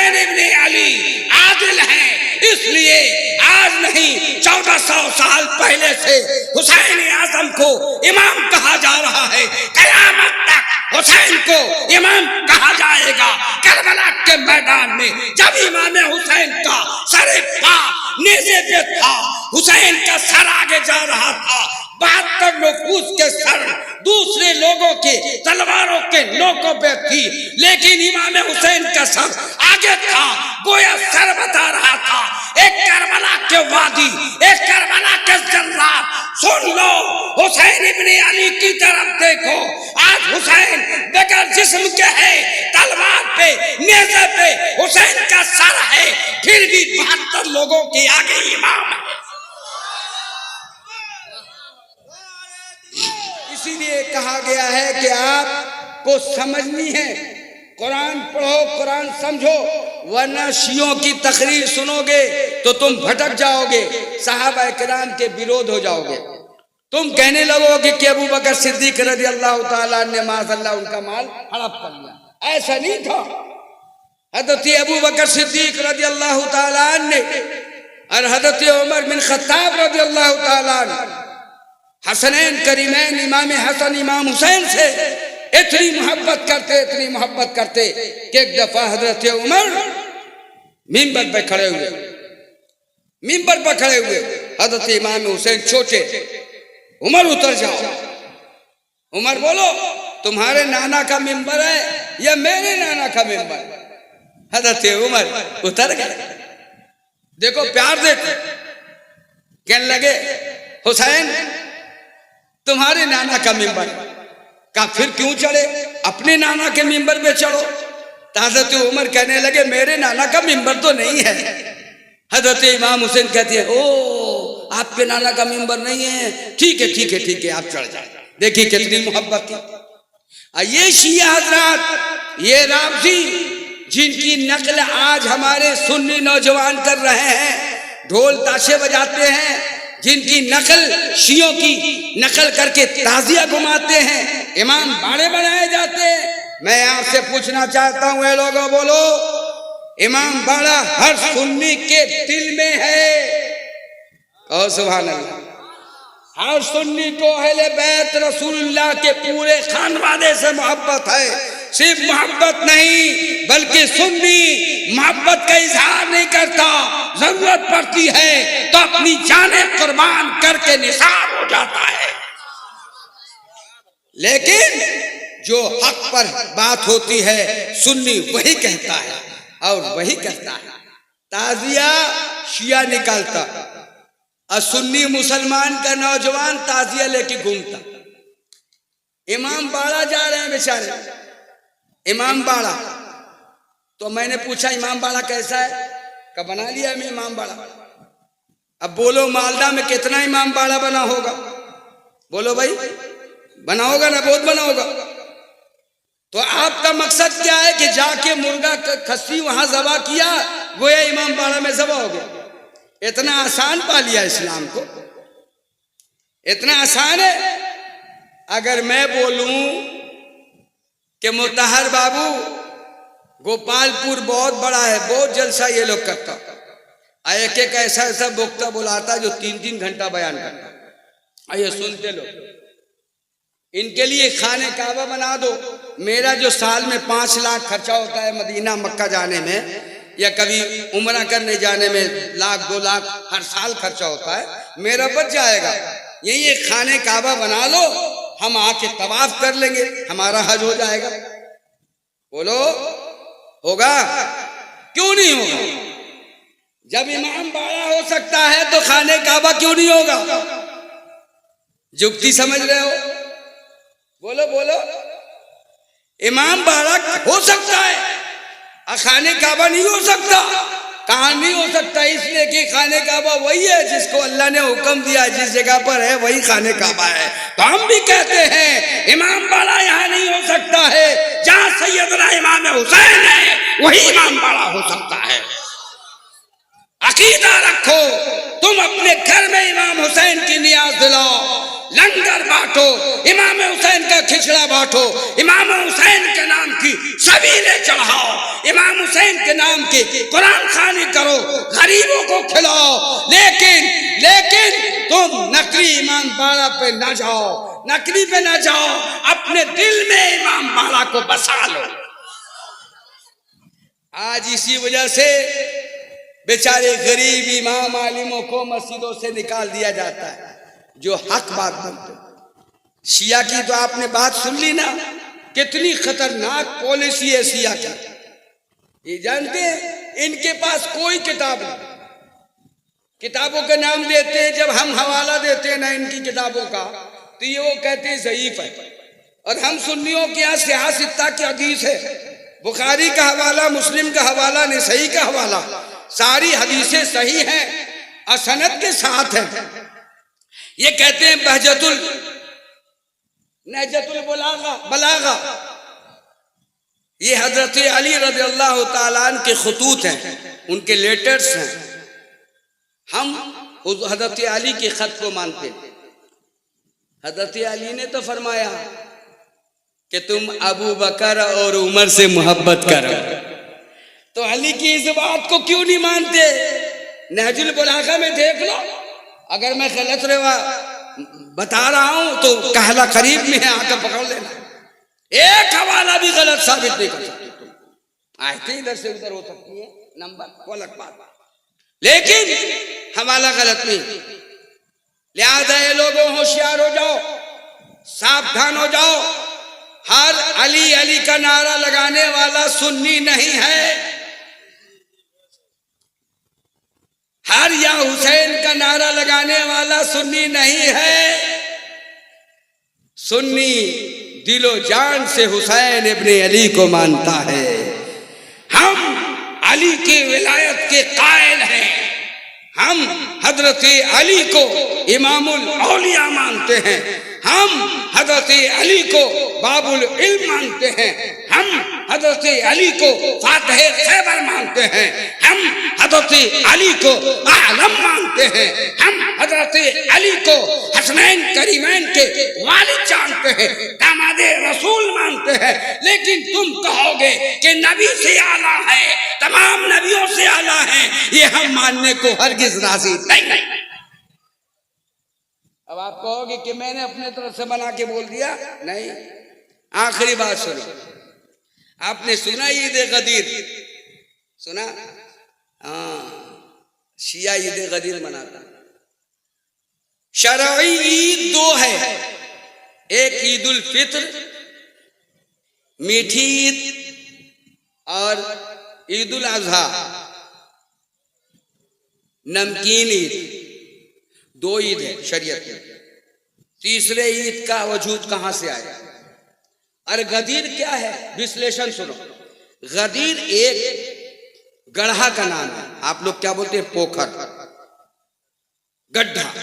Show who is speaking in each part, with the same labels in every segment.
Speaker 1: हुसैन इब्ने अली आदिल हैं, इसलिए आज नहीं 1400 साल पहले से हुसैन आजम को इमाम कहा जा रहा है। कयामत तक हुसैन को इमाम कहा जाएगा। करबला के मैदान में जब इमाम हुसैन का सर पा नेज़े पे था, हुसैन का सर आगे जा रहा था, 72 नफूस के सर दूसरे लोगों के तलवारों के नोकों पे थी, लेकिन इमाम हुसैन का सर आगे था, गोया सर बता रहा था। एक करबला के वादी, एक करबला के जल्लाद, सुन लो, हुसैन इब्ने अली की तरफ देखो। आज हुसैन बगैर जिस्म के है, तलवार पे नेज़े पे हुसैन का सर है, फिर भी 72 लोगों के आगे इमाम है। इसीलिए कहा गया है कि आपको समझनी है, कुरान पढ़ो, कुरान समझो, वरना शियों की तकरीर सुनोगे तो तुम भटक जाओगे, सहाबा किराम के विरोध हो जाओगे। तुम कहने लगोगे कि अबू बकर सिद्दीक रज़ी अल्लाह ताला ने माज़अल्लाह उनका माल हड़प कर लिया। ऐसा नहीं था। हज़रत अबू बकर सिद्दीक रज़ी अल्लाह ताला ने और हज़रत उमर बिन खत्ताब रज़ी अल्लाह ताला हसनैन करीमैन इमाम हसन इमाम हुसैन से इतनी मोहब्बत करते, इतनी मोहब्बत करते कि एक दफा हजरत उमर मिंबर पर खड़े हुए, मिंबर पर खड़े हुए, हजरत इमाम हुसैन सोचे उमर उतर जाओ। उमर बोलो, तुम्हारे नाना का मिंबर है या मेरे नाना का मिंबर? हजरत उमर उतर गए। देखो प्यार, देखो, कहने लगे हुसैन तुम्हारे नाना का मिंबर का, फिर क्यों चढ़े, अपने नाना के मिंबर पे चढ़ो। हज़रत उमर कहने लगे मेरे नाना का मिंबर तो नहीं है। हज़रत इमाम हुसैन कहते हैं ओ आपके नाना का मिंबर नहीं है, ठीक है ठीक है ठीक है, आप चढ़ जाए। देखिए कितनी मोहब्बत थी। ये शिया हजरात, ये राफजी जिनकी नकल आज हमारे सुन्नी नौजवान कर रहे हैं, ढोल ताशे बजाते हैं, जिनकी नकल शियों की नकल करके ताजिया घुमाते हैं, इमाम बाड़े बनाए जाते हैं। मैं आपसे पूछना चाहता हूं, ये लोगों बोलो, इमाम बाड़ा हर सुन्नी के दिल में है। और सुभान अल्लाह, हर सुन्नी को अहले बैत रसूलुल्लाह के पूरे खानवादे से मोहब्बत है। सिर्फ मोहब्बत नहीं बल्कि सुन्नी मोहब्बत का इजहार नहीं करता, जरूरत पड़ती है तो अपनी जानें कुर्बान करके निसार हो जाता है। लेकिन जो हक पर बात होती है सुन्नी वही कहता है और वही करता है। ताजिया शिया निकालता और सुन्नी मुसलमान का नौजवान ताजिया लेके घूमता। इमाम बाड़ा जा रहे हैं बेचारे, इमाम बाड़ा। तो मैंने पूछा इमाम बाड़ा कैसा है? का बना लिया मैं इमाम बाड़ा। अब बोलो मालदा में कितना इमाम बाड़ा बना होगा? बोलो भाई, बना होगा ना, बहुत बना होगा। तो आपका मकसद क्या है कि जाके मुर्गा खस्सी वहां ज़बा किया, गोया इमाम बाड़ा में ज़बा हो गया। इतना आसान पा लिया इस्लाम को, इतना आसान है। अगर मैं बोलूं कि मुतहर बाबू गोपालपुर बहुत बड़ा है, बहुत जलसा ये लोग करता, एक एक ऐसा ऐसा वक्ता बुलाता जो 3-3 घंटा बयान करता। आइए सुनते लोग, इनके लिए खाने काबा बना दो। मेरा जो साल में 5 लाख खर्चा होता है मदीना मक्का जाने में, या कभी उम्रा करने जाने में 1 लाख 2 लाख हर साल खर्चा होता है, मेरा बच जाएगा। यही एक खाने काबा बना लो, हम आके तवाफ कर लेंगे, हमारा हज हो जाएगा। बोलो होगा? क्यों नहीं होगा? जब इमाम बाड़ा हो सकता है तो खाने काबा क्यों नहीं होगा? जुक्ति समझ रहे हो? बोलो बोलो, इमाम बाड़ा हो सकता है और खाने काबा नहीं हो सकता। कहाँ नहीं हो सकता? इसलिए कि खाने काबा वही है जिसको अल्लाह ने हुक्म दिया, जिस जगह पर है वही खाने काबा है। तो हम भी कहते हैं इमाम बाड़ा यहाँ नहीं हो सकता है, जहाँ सैयदना इमाम हुसैन है वही इमाम बाड़ा हो सकता है। अकीदा रखो, तुम अपने घर में इमाम हुसैन की नियाज दिलाओ, लंगर बांटो, इमाम हुसैन का खिचड़ा बांटो, इमाम हुसैन के नाम की सबीले चढ़ाओ, इमाम हुसैन के नाम की कुरान खानी करो, गरीबों को खिलाओ, लेकिन तुम नकली इमाम बाड़ा पे ना जाओ, नकली पे ना जाओ, अपने दिल में इमाम बाड़ा को बसा लो। आज इसी वजह से बेचारे गरीब इमाम आलिमों को मस्जिदों से निकाल दिया जाता है जो हक बात बोलते। शिया की तो आपने बात सुन ली ना, कितनी खतरनाक पॉलिसी है शिया की। ये जानते हैं इनके पास कोई किताब नहीं, किताबों के नाम देते हैं, जब हम हवाला देते हैं ना इनकी किताबों का तो ये वो कहते हैं ज़ईफ है, और हम सुन्नियों के यहाँ सियासत्ता की हदीस है, बुखारी का हवाला, मुस्लिम का हवाला, नसई का हवाला, सारी हदीसें सही हैं और सनद के साथ हैं। ये कहते हैं नहजतुल बलागा, ये हजरत अली रज़ी अल्लाह तआला अन्हु के खुतूत हैं, उनके लेटर्स हैं। हम हजरत अली के खत को मानते हैं। हजरत अली ने तो फरमाया कि तुम अबू बकर और उमर से मोहब्बत करो, तो अली की इस बात को क्यों नहीं मानते? नहजुल बलागा में देख लो, अगर मैं गलत बता रहा हूं तो कहला करीब में है, आकर पकड़ लेना। एक हवाला भी गलत साबित नहीं कर सकते तुम। आयतें इधर से उधर हो सकती है, नंबर अलग बात, लेकिन हवाला गलत नहीं। लिहाजा ये लोगों होशियार हो जाओ, सावधान हो जाओ। हर अली अली का नारा लगाने वाला सुन्नी नहीं है, हर या हुसैन का नारा लगाने वाला सुन्नी नहीं है। सुन्नी दिलो जान से हुसैन इब्ने अली को मानता है। हम अली के विलायत के कायल हैं, हम हजरत अली को इमामुल औलिया मानते हैं, हम हजरत अली को बाबुल इल्म मानते हैं, हम हजरत अली को फातिह खैबर मानते हैं, हम हजरत अली को आलम मानते हैं, हम हजरत अली को हसनैन करीमैन के वालिद जानते हैं, दामादे रसूल मानते हैं। लेकिन तुम कहोगे कि नबी से आला है, तमाम नबियों से आला है, ये हम मानने को हरगिज राजी नहीं। अब आप कहोगे कि मैंने अपने तरफ से बना के बोल दिया, नहीं। आखिरी बात सुनो, आपने सुना ईद गदीर? सुना? हाँ, शिया ईद गदीर मनाता। शरई ईद दो है, एक ईद उल फित्र मीठी ईद और ईद उल अजहा नमकीन ईद। दो ईद है शरीयत में। तीसरे ईद का वजूद कहां से आया? और गदीर क्या है? विश्लेषण सुनो। गदीर एक गढ़ा का नाम है, आप लोग क्या बोलते हैं? पोखर, गड्ढा।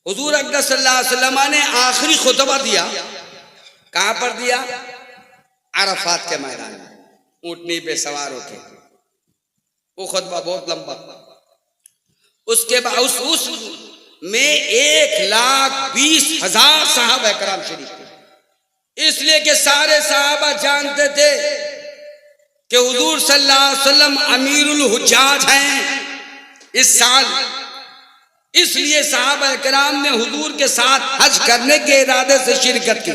Speaker 1: हुजूर अकबर सल्लल्लाहु अलैहि वसल्लम ने आखिरी खुतबा दिया, कहां पर दिया? अरफात के मैदान में, ऊंटनी पे सवार होके। वो खुतबा बहुत लंबा। उसके बाद उस में 1,20,000 सहाबा कराम शरीफ थे, इसलिए कि सारे सहाबा जानते थे कि हुजूर सल्लल्लाहु अलैहि वसल्लम अमीरुल हुज्जाज हैं इस साल। इसलिए सहाबा कराम ने हुजूर के साथ हज करने के इरादे से शिरकत की।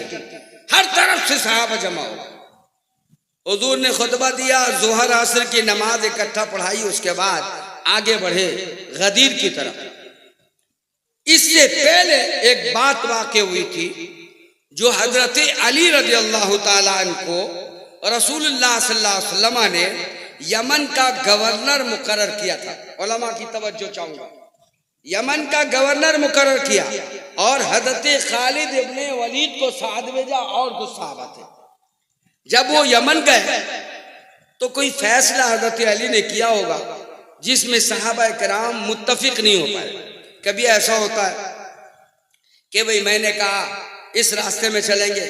Speaker 1: हर तरफ से सहाबा जमा हो। हुजूर ने खुतबा दिया, जोहर असर की नमाज इकट्ठा पढ़ाई, उसके बाद आगे बढ़े गदीर की तरफ। इससे पहले एक बात वाक़ई हुई थी जो हजरत अली रज़ी अल्लाह ताला अन्हु को रसूलुल्लाह सल्लल्लाहु अलैहि वसल्लम ने यमन का गवर्नर मुकर्रर किया था। उलमा की तवज्जो चाहूंगा, यमन का गवर्नर मुकर्रर किया और हजरत खालिद इब्ने वलीद को साथ भेजा और कुछ सहाबा थे। जब वो यमन गए तो कोई फैसला हजरत अली ने किया होगा जिसमें सहाबा कराम मुत्तफिक नहीं हो पाए। कभी ऐसा होता है कि भाई मैंने कहा इस रास्ते में चलेंगे,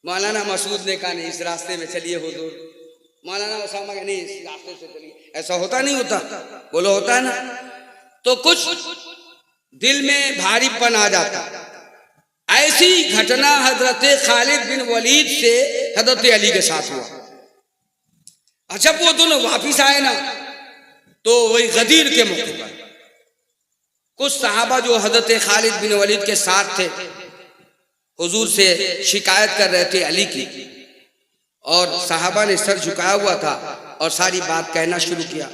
Speaker 1: मौलाना मसूद ने कहा नहीं इस रास्ते में चलिए हुजूर, मौलाना उसामा का नहीं इस रास्ते से चलिए। ऐसा होता नहीं होता? बोलो होता है ना? तो कुछ दिल में भारीपन आ जाता। ऐसी घटना हजरत खालिद बिन वलीद से हजरत अली के साथ हुआ। जब वो दोनों वापिस आए ना, तो वही गदीर के मौके पर कुछ सहाबा जो हजरत खालिद बिन वलीद के साथ थे हुजूर से शिकायत कर रहे थे अली की, और सहाबा ने सर झुकाया हुआ था और सारी बात कहना शुरू किया।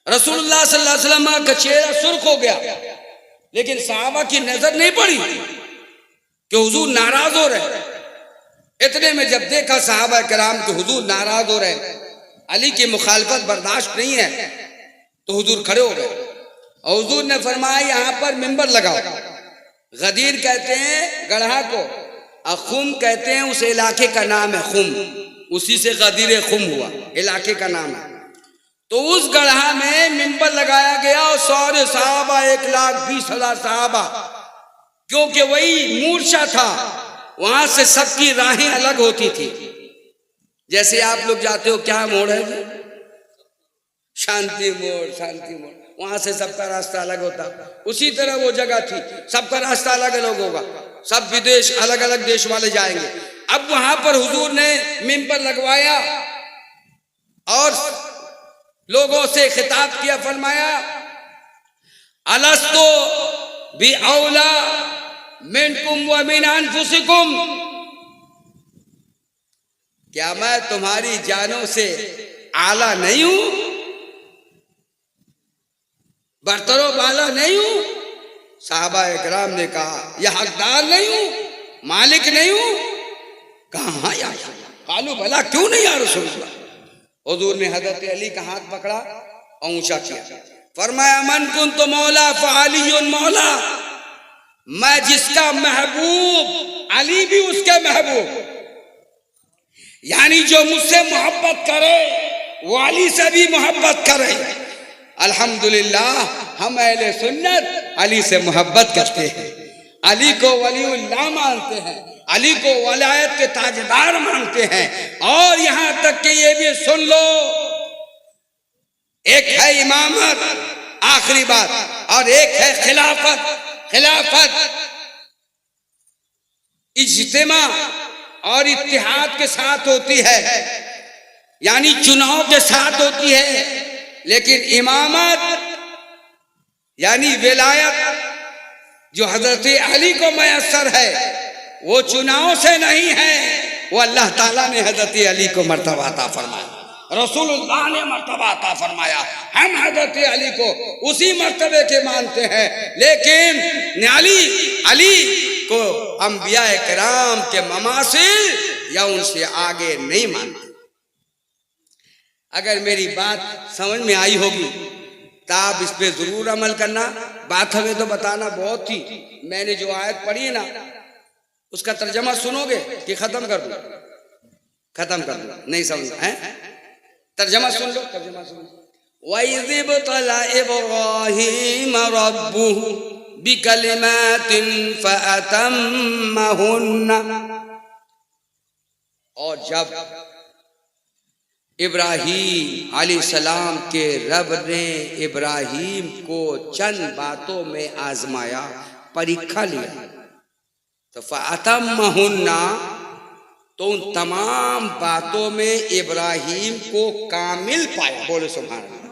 Speaker 1: रसूलुल्लाह सल्लल्लाहु अलैहि वसल्लम का चेहरा सुर्ख हो गया, लेकिन सहाबा की नजर नहीं पड़ी कि हुजूर नाराज हो रहे। इतने में जब देखा सहाबा कराम कि हुजूर नाराज हो रहे, अली की मुखालफत बर्दाश्त नहीं है, तो हुजूर खड़े हो गए और हुजूर ने फरमाया यहाँ पर मिंबर लगाओ। गदीर कहते हैं गढ़ा को, और खुम कहते हैं उस इलाके का नाम है खुम, उसी से गदीर खुम हुआ, इलाके का नाम है। तो उस गढ़ा में मिंबर लगाया गया और सारे सहाबा 1,20,000 सहाबा, क्योंकि वही मूर्छा था, वहां से सबकी राहें अलग होती थी। जैसे आप लोग जाते हो, क्या मोड़ है जी? शांति मोड़, शांति मोड़, वहां से सबका रास्ता अलग होता। उसी तरह वो जगह थी, सबका रास्ता अलग अलग होगा, सब विदेश अलग अलग देश वाले जाएंगे। अब वहां पर हुजूर ने मिंबर लगवाया और लोगों से खिताब किया, फरमाया अलस्तो बि औला मिनकुम व मिन अनफुसिकुम, क्या मैं तुम्हारी जानों से आला नहीं हूं, बरतरो बाला नहीं हूं? साहबा इकराम ने कहा, यह हकदार नहीं हूं, मालिक नहीं हूं? कहा या कालू भला क्यों नहीं या रसूलुल्लाह? हुजूर ने हजरत अली का हाथ पकड़ा और ऊंचा किया, फरमाया मन कुन्तु मौला फअलियुन मौला, मैं जिसका महबूब अली भी उसके महबूब, यानी जो मुझसे मोहब्बत करे वो अली से भी मोहब्बत करे। अल्हम्दुलिल्लाह हम अहले सुन्नत अली से मोहब्बत करते हैं, अली को वलीउल्लाह मानते हैं, अली को वलायत के ताजदार मानते हैं। और यहां तक कि ये भी सुन लो, एक है इमामत, आखिरी बात, और एक है खिलाफत। खिलाफत इज्तिमा और इत्तिहाद के साथ होती है, यानी चुनाव के साथ होती है। लेकिन इमामत यानी विलायत जो हजरत अली को मयस्सर है, वो चुनाव से नहीं है, वो अल्लाह ताला ने हजरत अली को मर्तबा अता फरमाया, रसूलुल्लाह ने मर्तबा अता फरमाया। हम हजरत अली को उसी मर्तबे के मानते हैं, लेकिन अली को अंबिया किराम के ममासिल या उनसे आगे नहीं मानते। अगर मेरी बात समझ में आई होगी तो आप इस पे जरूर अमल करना। बात हमें तो बताना बहुत थी, मैंने जो आयत पढ़ी है ना उसका तर्जमा सुनोगे कि खत्म कर दूं? खत्म कर दूं? नहीं समझ है? तर्जमा सुन लो, तर्जमा सुन लो। वइज़ इब्तला इब्राहीम रब्बुहु बिकलिमातिन फअतम्महुन्ना, और जब इब्राहीम अलैहिस्सलाम के रब ने इब्राहीम को चंद बातों में आजमाया, परीक्षा लिया, तो फअतम्महुन्ना, तो उन तमाम बातों में इब्राहीम को कामिल पाया। बोले सुभान अल्लाह।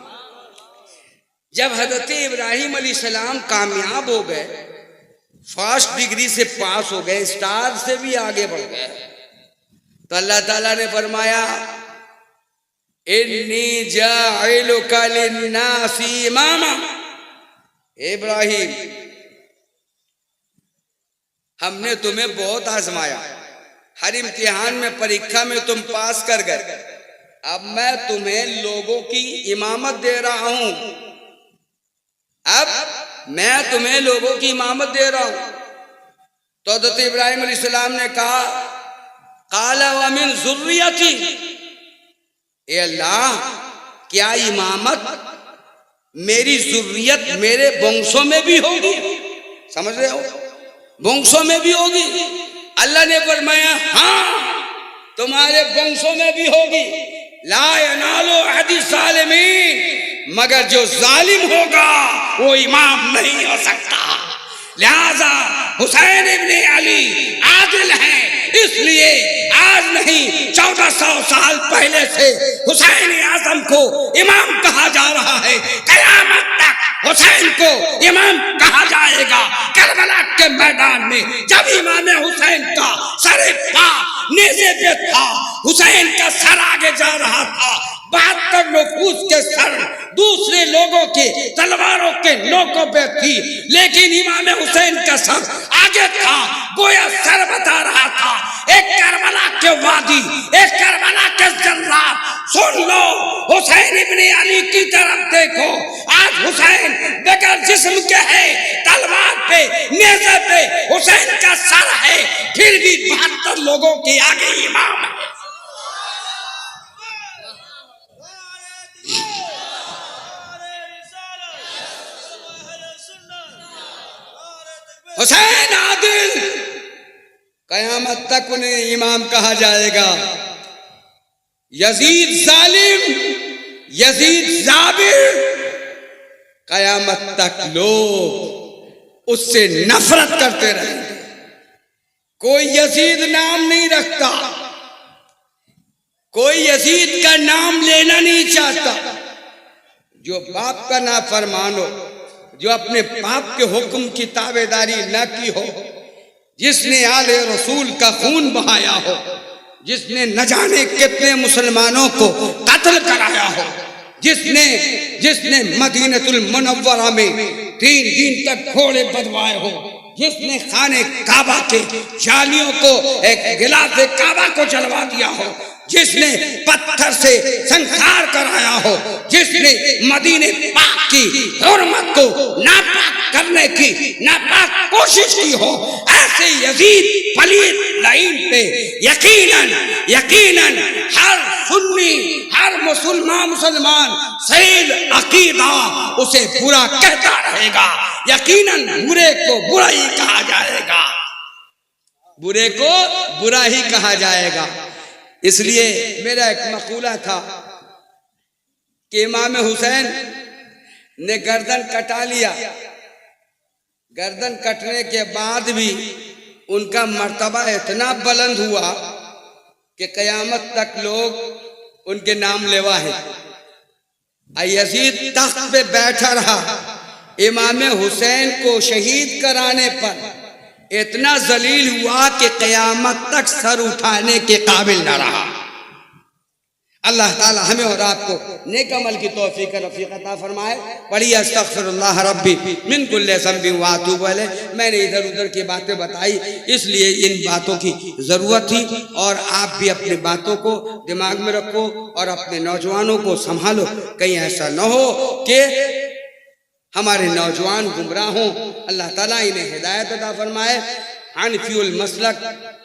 Speaker 1: जब हजरत इब्राहीम अलैहिस्सलाम कामयाब हो गए, फर्स्ट डिग्री से पास हो गए, स्टार से भी आगे बढ़ गए, तो अल्लाह ताला ने फरमाया इन्नी जाइलुका लिन्नासी इमामा। इब्राहीम, हमने तुम्हें बहुत आजमाया, हर इम्तिहान में, परीक्षा में तुम पास कर गए, अब मैं तुम्हें लोगों की इमामत दे रहा हूं, अब मैं तुम्हें लोगों की इमामत दे रहा हूं। तो हज़रत इब्राहीम अलैहिस्सलाम ने कहा काला व मिन ज़ुर्रियती, ए अल्लाह, क्या इमामत मेरी ज़ुर्रियत, मेरे वंशों में भी होगी? समझ रहे हो? वंशों में भी होगी। अल्लाह ने फरमाया हाँ, तुम्हारे वंशों में भी होगी। ला यनालु अहदी ज़ालिमीन, मगर जो जालिम होगा वो इमाम नहीं हो सकता। लिहाजा हुसैन इब्ने अली आदिल हैं, इसलिए आज नहीं 1400 साल पहले से हुसैन आजम को इमाम कहा जा रहा है। कयामत तक हुसैन को इमाम कहा जाएगा। करबला के मैदान में जब इमाम हुसैन का सर पाक नेज़े पे था, हुसैन का सर आगे जा रहा था, 72 नफूस के सर दूसरे लोगों के तलवारों के नोकों पे थी, लेकिन इमाम हुसैन का सर आगे था, गोया सर बता रहा था। एक करबला के वादी, एक करबला के जल्लाद, सुन लो, हुसैन इब्ने अली की तरफ देखो। आज हुसैन बगैर जिस्म के है, तलवार पे नेज़े पे हुसैन का सर है, फिर भी 72 लोगों के आगे इमाम है। हुसैन आदिल, कयामत तक उन्हें इमाम कहा जाएगा। यजीद जालिम, यजीद जाबिर, कयामत तक लोग उससे नफरत करते रहेंगे। कोई यजीद नाम नहीं रखता, कोई यजीद का नाम लेना नहीं चाहता। जो बाप का नाफरमान हो, जो अपने बाप के हुक्म की ताबेदारी न की हो, जिसने आले रसूल का खून बहाया हो, जिसने न जाने कितने मुसलमानों को कत्ल कराया हो, जिसने मदीनतुल मुनव्वरा में 3 दिन तक घोड़े बदवाए हो, जिसने खाने काबा के जालियों को एक गिलाफ काबा को जलवा दिया हो, जिसने पत्थर से संस्कार कराया हो, जिसने मदीने पाक की हुर्मत को नापाक करने की नापाक कोशिश की हो, ऐसे यजीद पलीद लाइन पे यकीनन हर सुन्नी, हर मुसलमान सही अकीदा उसे बुरा कहता रहेगा। यकीनन बुरे को बुरा ही कहा जाएगा, बुरे को बुरा ही कहा जाएगा। इसलिए मेरा एक मकूला था कि इमाम हुसैन ने गर्दन कटा लिया, गर्दन कटने के बाद भी उनका मर्तबा इतना बुलंद हुआ कि कयामत तक लोग उनके नाम लेवा है। यजीद तख्त पे बैठा रहा, इमाम हुसैन को शहीद कराने पर इतना जलील हुआ कि कयामत तक सर उठाने के काबिल न रहा। अल्लाह ताला हमें और आपको नेक अमल की तौफीक रफ़ीक अता फरमाए। पढ़िए अस्तग़फिरुल्लाह रब्बी मिन कुल्लि ज़ंबिन व अतूबु अलैह। मैंने इधर उधर की बातें बताई, इसलिए इन बातों की ज़रूरत थी, और आप भी अपनी बातों को दिमाग में रखो और अपने नौजवानों को संभालो। कहीं ऐसा न हो कि हमारे नौजवान गुमराह हों। अल्लाह ताला इन्हें हिदायत अता फरमाए। हनफीउल मसलक,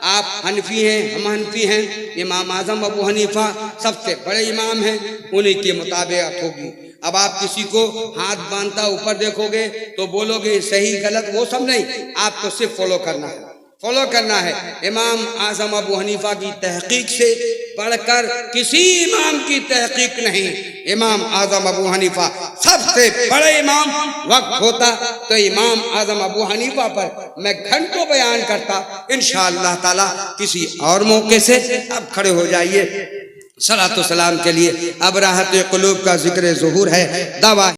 Speaker 1: आप हनफी हैं, हम हनफी हैं। इमाम आज़म अबू हनीफा सबसे बड़े इमाम हैं, उन्हीं के मुताबिक होगी। अब आप किसी को हाथ बांधता ऊपर देखोगे तो बोलोगे सही गलत, वो सब नहीं, आपको सिर्फ फॉलो करना है, फॉलो करना है। इमाम आज़म अबू हनीफा की तहकीक से बढ़कर किसी इमाम की तहकीक नहीं। इमाम आज़म अबू हनीफा सबसे बड़े इमाम। वक्त होता तो इमाम आज़म अबू हनीफा पर मैं घंटों बयान करता। इंशाअल्लाह ताला किसी और मौके से अब खड़े हो जाइए सलातो सलाम के लिए। अब राहत क़ुलूब का जिक्र ज़ुहूर है। दावा